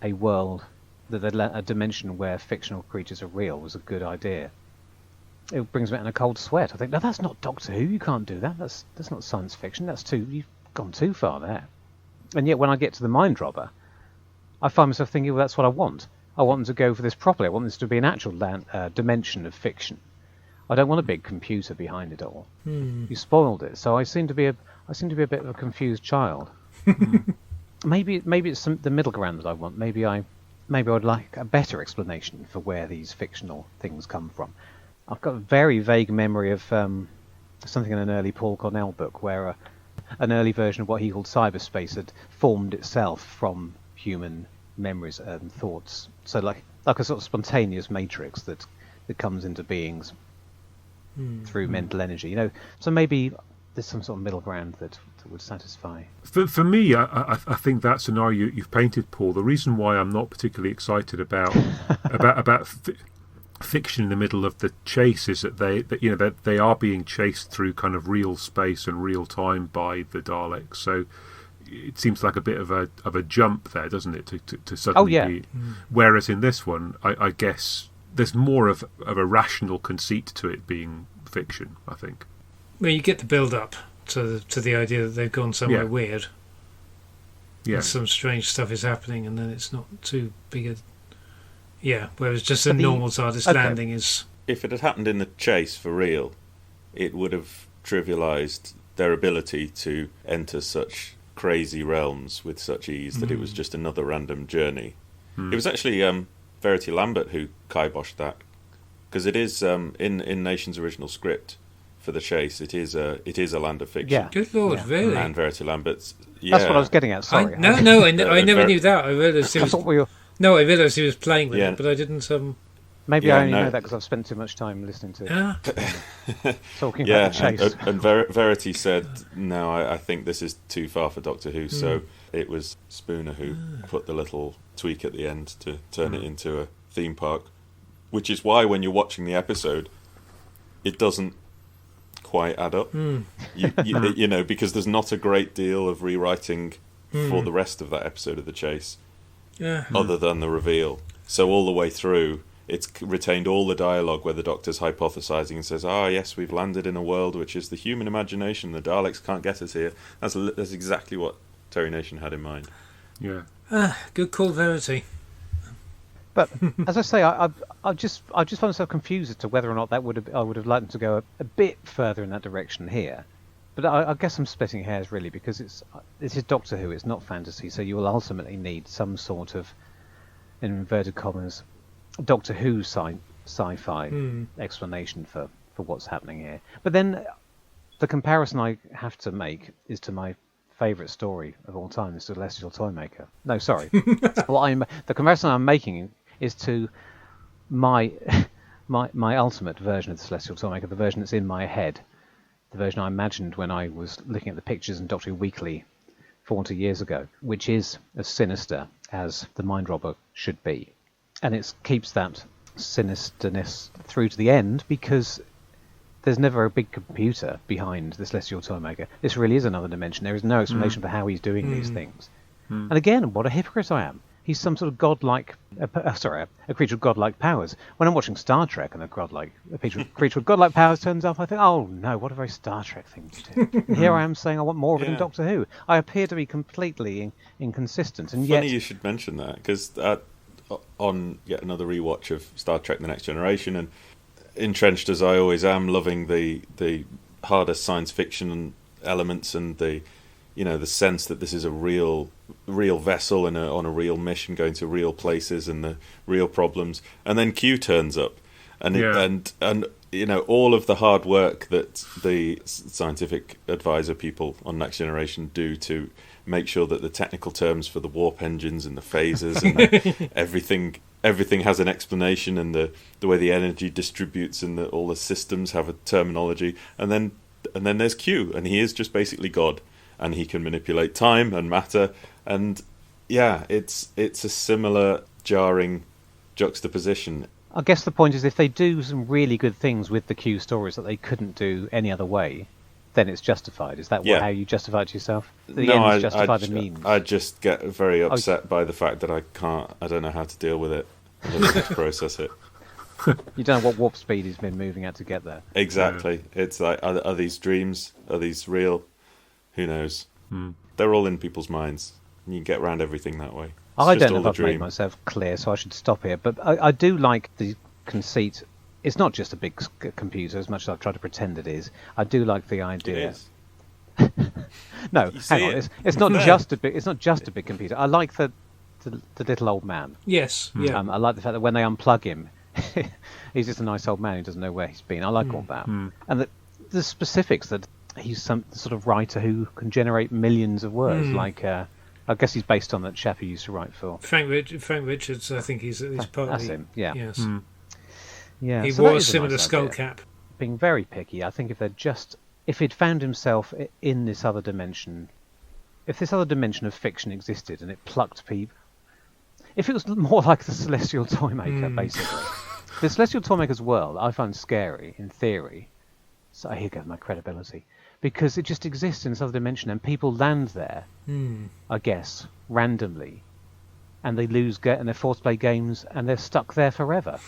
a world, a dimension where fictional creatures are real was a good idea. It brings me in a cold sweat. I think, no, that's not Doctor Who. You can't do that. That's not science fiction. You've gone too far there. And yet, when I get to the Mind Robber, I find myself thinking, well, that's what I want. I want them to go for this properly. I want this to be an actual dimension of fiction. I don't want a big computer behind it all. You spoiled it. So I seem to be a bit of a confused child. Maybe it's the middle ground that I want. Maybe I would like a better explanation for where these fictional things come from. I've got a very vague memory of something in an early Paul Cornell book where an early version of what he called cyberspace had formed itself from human memories and thoughts. So like a sort of spontaneous matrix that comes into beings through mental energy. So maybe there's some sort of middle ground that would satisfy. For me, I think that scenario you've painted, Paul. The reason why I'm not particularly excited about fiction in the middle of the chase is that they are being chased through kind of real space and real time by the Daleks. So it seems like a bit of a jump there, doesn't it? To suddenly be. Whereas in this one, I guess there's more of a rational conceit to it being fiction, I think. Well, you get the build up to the idea that they've gone somewhere weird. Yeah. And some strange stuff is happening, and then it's not too big a. Yeah, whereas just a normal TARDIS landing is. If it had happened in the chase for real, it would have trivialised their ability to enter such crazy realms with such ease that it was just another random journey. It was actually Verity Lambert who kiboshed that, because it is in Nation's original script for the chase. It is a land of fiction. Yeah. Good Lord, really? And Verity Lambert's. That's what I was getting at. Sorry. I never knew that. I realised I realised he was playing with it, but I didn't. Maybe I only know that because I've spent too much time listening to talking about the chase. And Verity said, no, I think this is too far for Doctor Who, so it was Spooner who put the little tweak at the end to turn it into a theme park, which is why when you're watching the episode, it doesn't quite add up. Because there's not a great deal of rewriting for the rest of that episode of The Chase. Other than the reveal. So all the way through, it's retained all the dialogue where the Doctor's hypothesising and says, yes, we've landed in a world which is the human imagination, the Daleks can't get us here. That's exactly what Terry Nation had in mind. Yeah. Good call, Verity. But as I say, I just find myself confused as to whether or not I would have liked them to go a bit further in that direction here. But I guess I'm splitting hairs really, because this is Doctor Who, it's not fantasy, so you will ultimately need some sort of, in inverted commas, Doctor Who sci-fi explanation for what's happening here. But then the comparison I have to make is to my favourite story of all time, The Celestial Toymaker. No, sorry. The comparison I'm making is to my ultimate version of The Celestial Toymaker, the version that's in my head, the version I imagined when I was looking at the pictures in Doctor Who Weekly 40 years ago, which is as sinister as the Mind Robber should be. And it keeps that sinisterness through to the end because there's never a big computer behind the Celestial Toymaker. This really is another dimension. There is no explanation for how he's doing these things. And again, what a hypocrite I am. He's some sort of godlike, a creature with godlike powers. When I'm watching Star Trek and a creature with godlike powers turns up, I think, oh no, what a very Star Trek thing to do. And here I am saying I want more of it in Doctor Who. I appear to be completely inconsistent. And Funny you should mention that, because on yet another rewatch of Star Trek The Next Generation, and entrenched as I always am, loving the harder science fiction elements and the sense that this is a real vessel on a real mission going to real places and the real problems, and then Q turns up, and all of the hard work that the scientific advisor people on Next Generation do to make sure that the technical terms for the warp engines and the phasers and everything has an explanation, and the way the energy distributes and all the systems have a terminology, and then there's Q, and he is just basically God. And he can manipulate time and matter, and it's a similar jarring juxtaposition. I guess the point is, if they do some really good things with the Q stories that they couldn't do any other way, then it's justified. Is that how you justify it to yourself? The ends justify the means. I just get very upset by the fact that I don't know how to deal with it. I don't know how to process it. You don't know what warp speed he's been moving at to get there. Exactly. Yeah. It's like, are these dreams? Are these real? Who knows? They're all in people's minds. You can get around everything that way. I don't know if I've made myself clear, so I should stop here. But I do like the conceit. It's not just a big computer, as much as I've tried to pretend it is. I do like the idea. It is. No, hang on. It's not just a big. It's not just a big computer. I like the little old man. Yes. Yeah. I like the fact that when they unplug him, he's just a nice old man who doesn't know where he's been. I like all that, and the specifics that. He's some sort of writer who can generate millions of words. Like, I guess he's based on that chap who used to write for Frank Richards. I think he's part that's of him. Yeah. Yes. Yeah. He so wore a similar skull cap. Being very picky, I think if he'd found himself in this other dimension, if this other dimension of fiction existed and it plucked people, if it was more like the Celestial Toymaker, basically, the Celestial Toymaker's world I find scary in theory. So here goes my credibility. Because it just exists in this other dimension, and people land there, I guess, randomly, and they and they're forced to play games, and they're stuck there forever.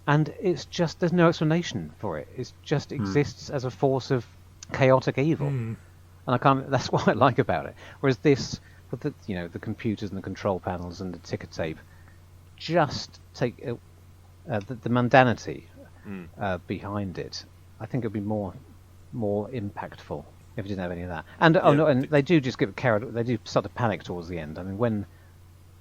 And it's just, there's no explanation for it. It just exists as a force of chaotic evil. And that's what I like about it. Whereas this, with the computers and the control panels and the ticker tape, just take the mundanity behind it. I think it'd be more impactful if it didn't have any of that. And and they do just get carried. They do start to panic towards the end. I mean, when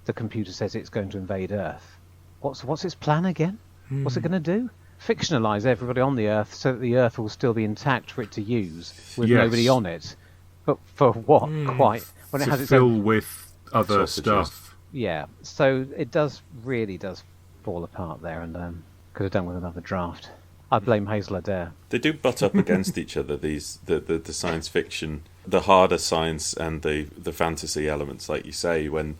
the computer says it's going to invade Earth, what's its plan again? What's it going to do? Fictionalize everybody on the Earth so that the Earth will still be intact for it to use with nobody on it. But for what? Quite when it has its own with other stuff. Yeah. So it really does fall apart there, and could have done with another draft. I blame Hazel Adair. They do butt up against each other, the science fiction, the harder science and the fantasy elements, like you say, when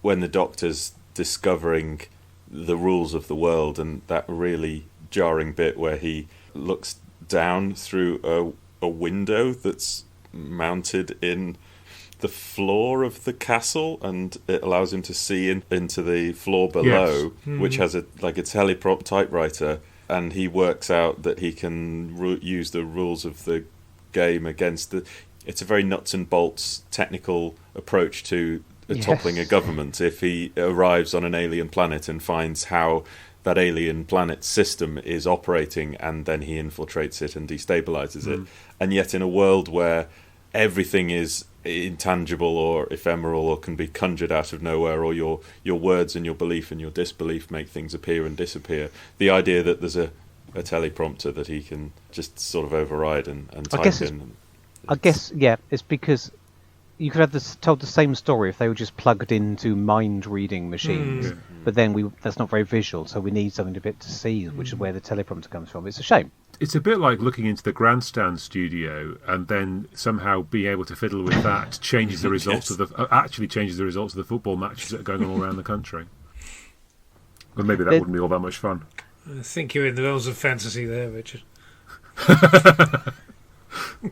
the Doctor's discovering the rules of the world, and that really jarring bit where he looks down through a window that's mounted in the floor of the castle, and it allows him to see into the floor below, which has a teleprop typewriter. And he works out that he can use the rules of the game against it's a very nuts and bolts technical approach to toppling a government. If he arrives on an alien planet and finds how that alien planet system is operating, and then he infiltrates it and destabilizes it. And yet in a world where everything is intangible or ephemeral or can be conjured out of nowhere, or your words and your belief and your disbelief make things appear and disappear. The idea that there's a teleprompter that he can just sort of override and type in. I guess, yeah, it's because you could have told the same story if they were just plugged into mind-reading machines. But then that's not very visual, so we need something a bit to see, which is where the teleprompter comes from. It's a shame. It's a bit like looking into the grandstand studio and then somehow being able to fiddle with that changes the results of the football matches that are going on all around the country. Well, maybe that wouldn't be all that much fun. I think you're in the realms of fantasy there, Richard.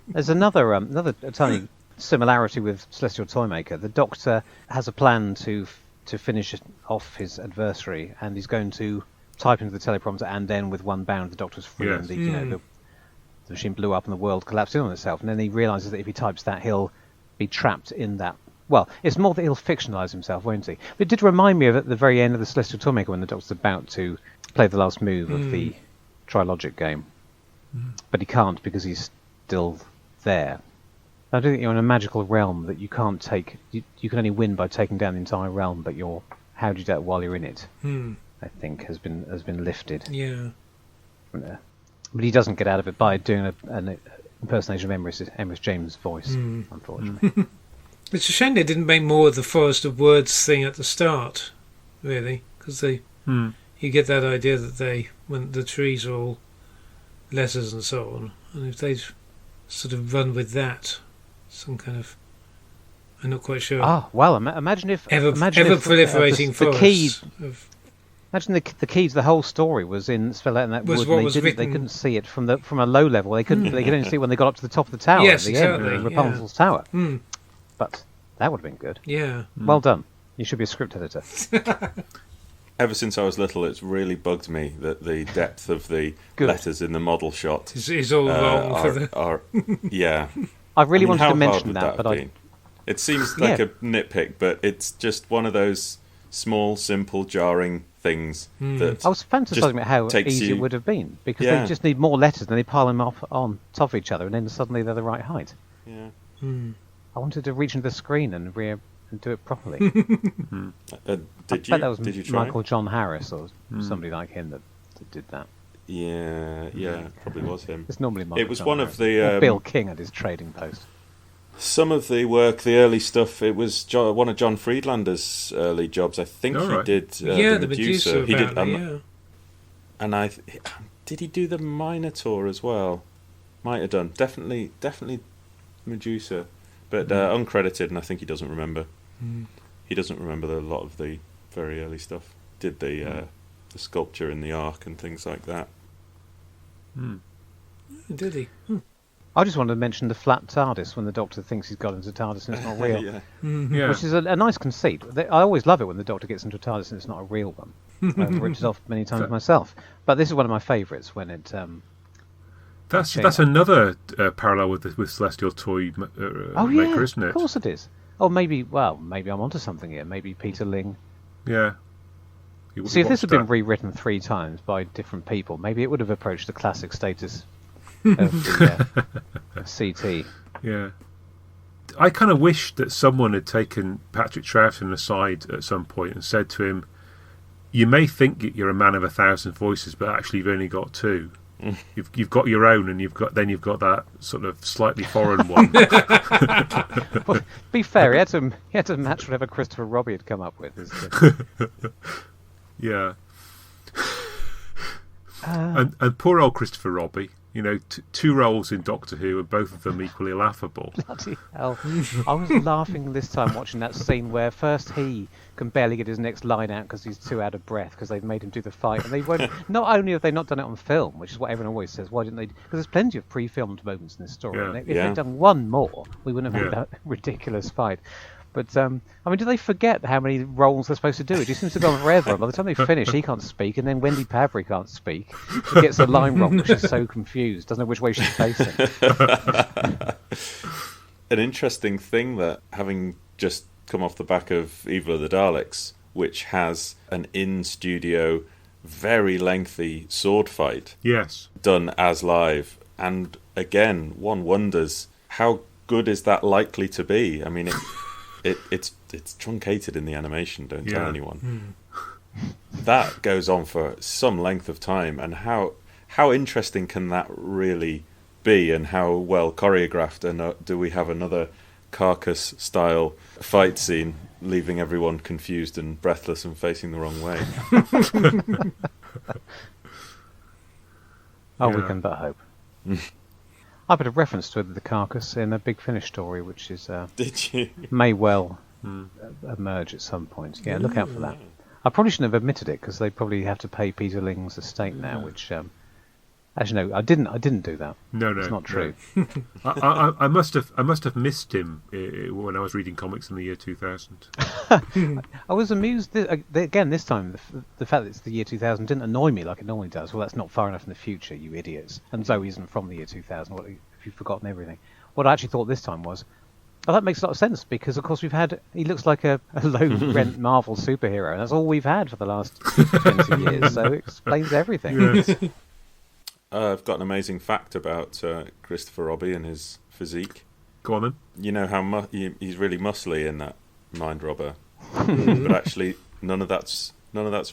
There's another tiny similarity with Celestial Toymaker. The Doctor has a plan to finish off his adversary, and he's going to type into the teleprompter, and then with one bound the Doctor's free, and the machine blew up and the world collapsed in on itself. And then he realises that if he types that, he'll be trapped in that. Well, it's more that he'll fictionalise himself, won't he? But it did remind me of at the very end of the Celestial Toymaker when the Doctor's about to play the last move of the Trilogic game. But he can't because he's still there. I don't think you're in a magical realm that you can't take. You can only win by taking down the entire realm, but how do you do that while you're in it? I think has been lifted. Yeah. But he doesn't get out of it by doing an impersonation of Emrys James' voice, unfortunately. It's a shame they didn't make more of the Forest of Words thing at the start, really, because you get that idea that when the trees are all letters and so on, and if they'd sort of run with that, some kind of, I'm not quite sure. Well, imagine if ever proliferating forests. Imagine the key to the whole story was in spelled out in that wood. They couldn't see it from a low level. They could only see it when they got up to the top of the tower. Yes, at the exactly. end, Rapunzel's tower. But that would have been good. Yeah. Well done. You should be a script editor. Ever since I was little, it's really bugged me that the depth of the letters in the model shot is all wrong. Yeah. I really wanted to mention that, but it seems like a nitpick, but it's just one of those small, simple, jarring things that I was fantasizing about how easy it would have been, because they just need more letters and they pile them up on top of each other, and then suddenly they're the right height. Yeah. I wanted to reach into the screen and do it properly. Did you try? Michael John Harris or somebody like him that did that. Yeah, probably was him. It's normally Michael It was John one Harris. of the Or Bill King at his trading post. Some of the work, the early stuff, it was one of John Friedlander's early jobs. I think he did the Medusa. He did, and did he do the Minotaur as well? Might have done. Definitely Medusa, but uncredited, and I think he doesn't remember. He doesn't remember a lot of the very early stuff. Did the sculpture in the Ark and things like that. Did he? I just wanted to mention the flat TARDIS when the Doctor thinks he's got into TARDIS and it's not real. Which is a nice conceit. I always love it when the Doctor gets into a TARDIS and it's not a real one. I've ripped it off many times myself. But this is one of my favourites when it... That's another parallel with Celestial Toymaker, isn't it? Of course it is. Oh, maybe I'm onto something here. Maybe Peter Ling. Yeah. See, if this had been rewritten 3 times by different people, maybe it would have approached the classic status of the CT. Yeah. I kind of wish that someone had taken Patrick Troughton aside at some point and said to him, you may think you're a man of 1,000 voices, but actually you've only got 2. You've got your own, and you've got that sort of slightly foreign one. Well, be fair, he had to match whatever Christopher Robbie had come up with. Yeah. And poor old Christopher Robbie. 2 roles in Doctor Who, and both of them equally laughable. Bloody hell. I was laughing this time watching that scene where first he can barely get his next line out because he's too out of breath because they've made him do the fight. And they won't. Not only have they not done it on film, which is what everyone always says, why didn't they? Because there's plenty of pre-filmed moments in this story. Yeah. And if they'd done one more, we wouldn't have had that ridiculous fight. But, do they forget how many roles they're supposed to do? It just seems to go on forever. By the time they finish, he can't speak, and then Wendy Pavry can't speak. She gets a line wrong, because she's so confused, doesn't know which way she's facing. An interesting thing that, having just come off the back of Evil of the Daleks, which has an in-studio, very lengthy sword fight. Yes. Done as live. And again, one wonders how good is that likely to be? I mean, it's truncated in the animation. Don't tell anyone. That goes on for some length of time, and how interesting can that really be, and how well choreographed? And do we have another Carcass style fight scene, leaving everyone confused and breathless and facing the wrong way? We can but hope. I put a reference to the Carcass in a Big Finish story, which is Did you? may well emerge at some point. Yeah, look out for that. I probably shouldn't have admitted it, because they probably have to pay Peter Ling's estate now, which actually no, I didn't do that. No, it's not true. No. I must have missed him when I was reading comics in the year 2000. I was amused again this time. The fact that it's the year 2000 didn't annoy me like it normally does. Well, that's not far enough in the future, you idiots. And Zoe isn't from the year 2000. What, have you forgotten everything? What I actually thought this time was, oh, that makes a lot of sense, because of course he looks like a low-rent Marvel superhero, and that's all we've had for the last 20 years, so it explains everything. Yes. I've got an amazing fact about Christopher Robbie and his physique. Go on then. You know how he's really muscly in that Mind Robber, but actually none of that's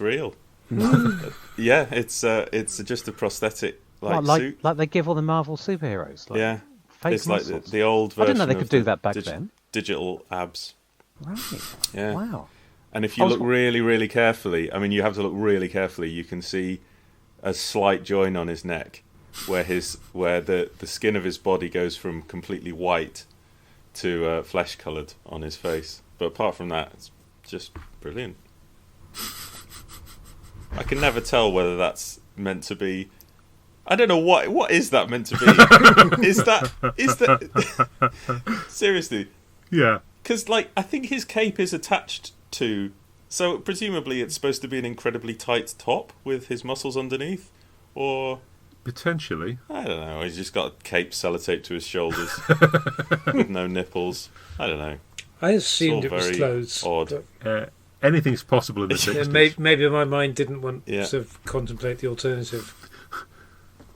real. Yeah, it's just a prosthetic suit. Like they give all the Marvel superheroes. Like, yeah, fake it's muscles. like the old version. I didn't know they could do that back then. Digital abs. Right. Yeah. Wow. And if you look really, really carefully, I mean, you have to look really carefully. You can see a slight join on his neck, where the skin of his body goes from completely white to flesh coloured on his face. But apart from that, it's just brilliant. I can never tell whether that's meant to be. I don't know what is that meant to be. Is that seriously? Yeah. Because I think his cape is attached to. So presumably it's supposed to be an incredibly tight top with his muscles underneath, or potentially. I don't know. He's just got a cape sellotape to his shoulders with no nipples. I don't know. I assumed it was clothes. Odd. Anything's possible in the 60s. Maybe my mind didn't want to contemplate the alternative.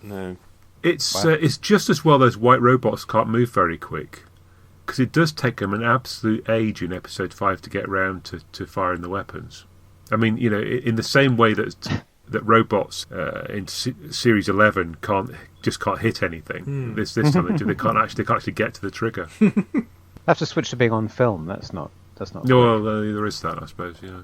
No. It's just as well those white robots can't move very quick, because it does take them an absolute age in episode 5 to get round to firing the weapons. I mean, in the same way that robots in series 11 can't hit anything. This time they can't actually get to the trigger. I have to switch to being on film. That's not. No, well, there is that, I suppose. Yeah.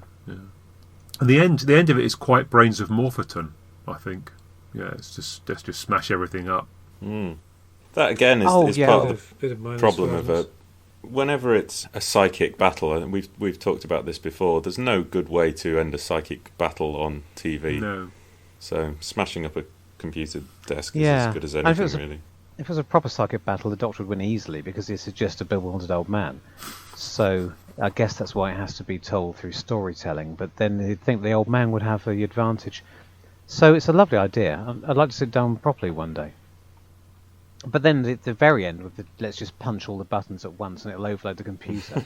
And the end of it is quite Brains of Morpherton, I think. Yeah, it's just smash everything up. That again is part of the problem of whenever it's a psychic battle, and we've talked about this before. There's no good way to end a psychic battle on TV. No. So smashing up a computer desk is as good as anything, really. If it was a proper psychic battle, the Doctor would win easily, because he's just a bewildered old man. So I guess that's why it has to be told through storytelling. But then you'd think the old man would have the advantage. So it's a lovely idea. I'd like to sit down properly one day. But then the very end, with let's just punch all the buttons at once and it'll overload the computer.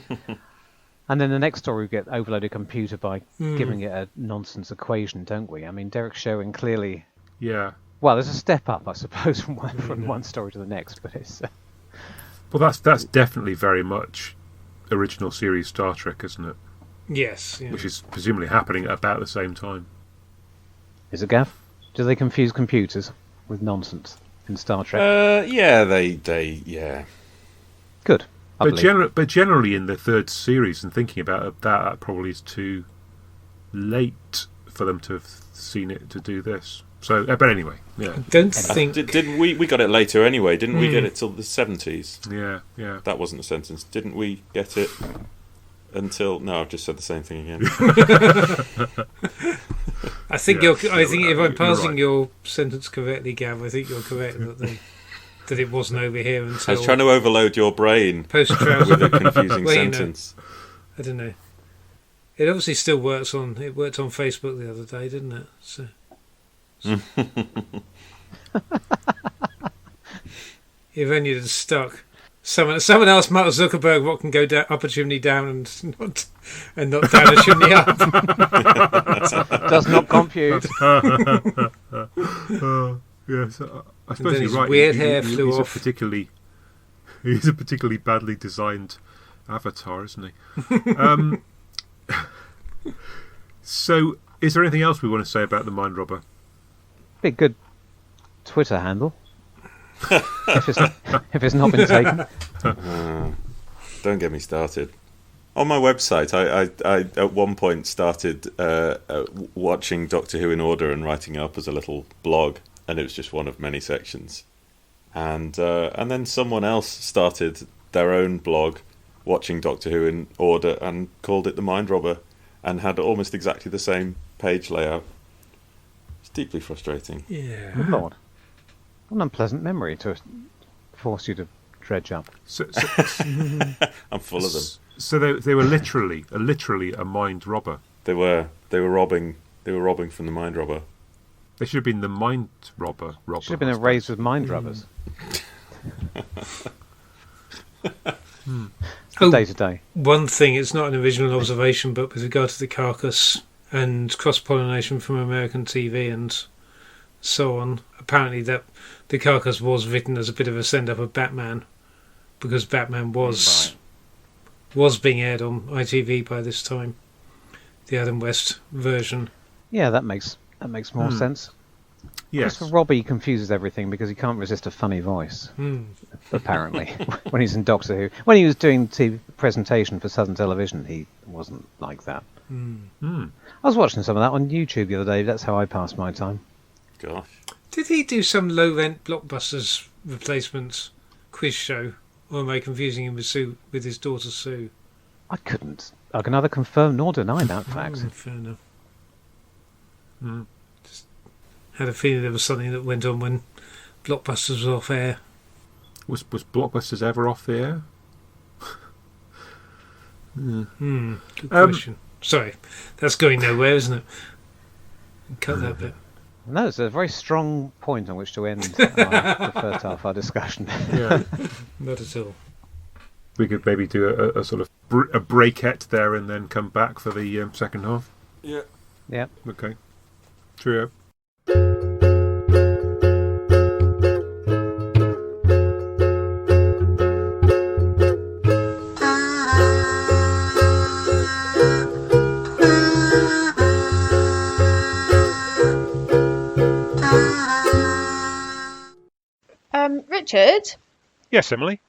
And then the next story we get overloaded computer by giving it a nonsense equation, don't we? I mean, Derek's showing clearly. Yeah. Well, there's a step up, I suppose, from one story to the next, but it's. Well, that's definitely very much original series Star Trek, isn't it? Yes. Yeah. Which is presumably happening at about the same time. Is it, Gav? Do they confuse computers with nonsense in Star Trek? Yeah, they yeah. Good. But generally in the third series, and thinking about it, that probably is too late for them to have seen it to do this. So, but anyway, yeah. Don't think. Didn't we got it later anyway? Didn't we get it till the 70s? Yeah. That wasn't a sentence. Didn't we get it until? No, I've just said the same thing again. I think if I'm parsing your sentence correctly, Gav, I think you're correct that it wasn't over here until. I was trying to overload your brain post-trouser with a confusing sentence. I don't know. It obviously still works on. It worked on Facebook the other day, didn't it? So. If only it had stuck. Someone else, Mark Zuckerberg, what can go up a chimney down and not down a chimney up. Does not compute. Yes, I suppose you're right. Weird hair flew he's off. A particularly He's a particularly badly designed avatar, isn't he? So, is there anything else we want to say about the Mind Robber? Be a good Twitter handle. if it's not been taken. Don't get me started. On my website, I at one point started watching Doctor Who in order and writing it up as a little blog, and it was just one of many sections. And then someone else started their own blog, watching Doctor Who in order, and called it The Mind Robber, and had almost exactly the same page layout. It's deeply frustrating. Yeah. Good Lord. What an unpleasant memory to force you to dredge up. So, I'm full of them. So they were literally a mind robber. They were robbing from the Mind Robber. They should have been the Mind Robber. Should have been a raised with mind robbers. Day to day. One thing, it's not an original observation, but with regard to the carcass and cross-pollination from American TV and so on, apparently that the carcass was written as a bit of a send-up of Batman, because Batman was being aired on ITV by this time, the Adam West version. Yeah, that makes more sense. Yes. Christopher Robbie confuses everything because he can't resist a funny voice. Apparently, when he's in Doctor Who, when he was doing TV presentation for Southern Television, he wasn't like that. I was watching some of that on YouTube the other day. That's how I passed my time. Gosh. Did he do some low-rent blockbusters replacement quiz show? Or am I confusing him with his daughter Sue? I can neither confirm nor deny that fact. Fair enough. Just had a feeling there was something that went on when Blockbusters was off air. Was Blockbusters ever off the air? Good question. Sorry, that's going nowhere, isn't it? Cut that bit. No, it's a very strong point on which to end the first half of our discussion. Yeah. Not at all. We could maybe do a sort of a breakette there and then come back for the second half. Yeah. Yeah. Okay. Cheerio. Richard, Yes, Emily.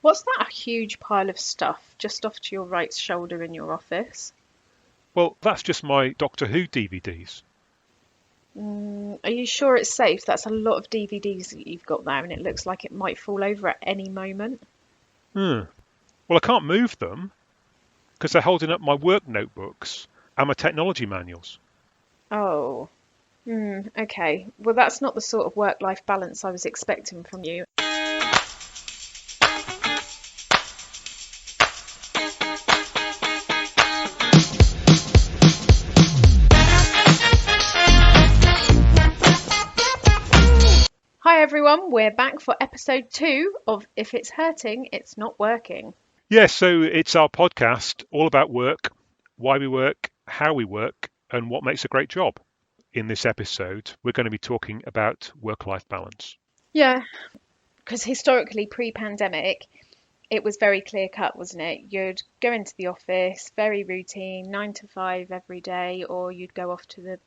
what's that huge pile of stuff just off to your right shoulder in your office? Well, that's just my Doctor Who DVDs. Are you sure it's safe? That's a lot of DVDs that you've got there, and it looks like it might fall over at any moment. Well, I can't move them because they're holding up my work notebooks and my technology manuals. Oh. Okay. Well, that's not the sort of work-life balance I was expecting from you. Hi everyone, we're back for episode 2 of If It's Hurting, It's Not Working. Yes, so it's our podcast all about work, why we work, how we work, and what makes a great job. In this episode, we're going to be talking about work-life balance. Yeah, because historically, pre-pandemic, it was very clear-cut, wasn't it? You'd go into the office, very routine, 9 to 5 every day, or you'd go off to the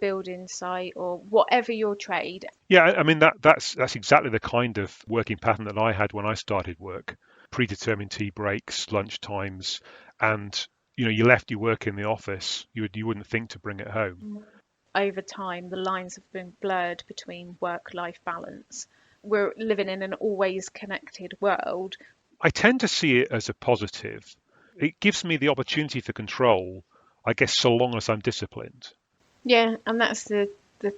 building site or whatever your trade. Yeah, I mean, that's exactly the kind of working pattern that I had when I started work. Predetermined tea breaks, lunch times, and you left your work in the office. You wouldn't think to bring it home. Over time, the lines have been blurred between work-life balance. We're living in an always connected world. I tend to see it as a positive. It gives me the opportunity for control, I guess, so long as I'm disciplined. Yeah, and that's the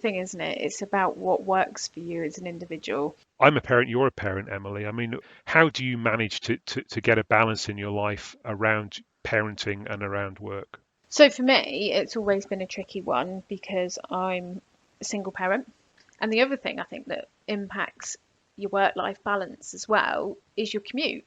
thing, isn't it? It's about what works for you as an individual. I'm a parent, you're a parent, Emily. I mean, how do you manage to get a balance in your life around parenting and around work? So for me, it's always been a tricky one because I'm a single parent. And the other thing I think that impacts your work-life balance as well is your commute.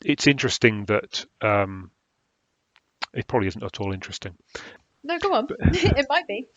It's interesting that it probably isn't at all interesting. No, go on. It might be.